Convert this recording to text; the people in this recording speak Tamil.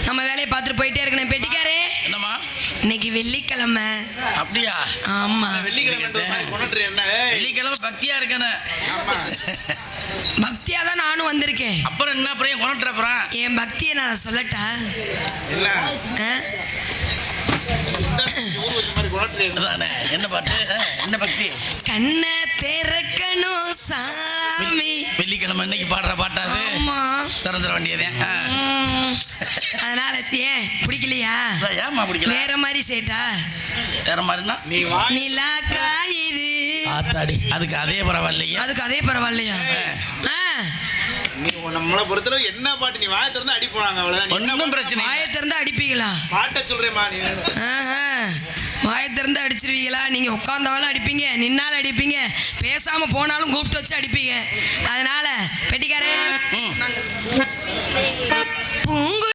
நம்ம வேலையை பார்த்துட்டு போயிட்டே இருக்கணும். பெட்டிக்காரே, என்னம்மா இன்னைக்கு வெள்ளிக்கிழமை. அப்படியா? ஆமா, வெள்ளிக்கிழமை பக்தியா இருக்கணும். பக்தியா தான் நானும் வந்திருக்கேன். அப்புறம் என்ன அப்புறம் கொண்டுட்டு அப்புறம் என் பக்தியை நான் சொல்லட்டா? என்ன பாட்டு, என்ன பக்தி? கண்ணை திறக்கணும் சாமி. வெள்ளிக்கிழமை இன்னைக்கு பாடுற பாட்டாது. திறந்துட வேண்டியதே. அதனால ஏன் பிடிக்கலையா? ஏமா பிடிக்கல? வேற மாதிரி சேட்டா? வேற மாதிரினா நிலா காயுது. ஆத்தாடி, அதுக்கு அதே பரவாயில்லையா? அதுக்கு அதே பரவாயில்லையா? நீ நம்மளை பொறுத்தளவு என்ன பாட்டு, நீ வாயை திறந்து அடி போனாங்க, அவ்வளவுதான். ஒன்றும் பிரச்சனை. வாயை திறந்து அடிப்பீங்களா? பாட்டை சொல்றேம்மா. நீ வாயை திறந்து அடிச்சிருவீங்களா? நீங்க உட்காந்தாலும் அடிப்பீங்க, நின்னாலும் அடிப்பீங்க, பேசாம போனாலும் கூப்பிட்டு வச்சு அடிப்பீங்க. அதனால பெட்டிக்காரே, பூங்கு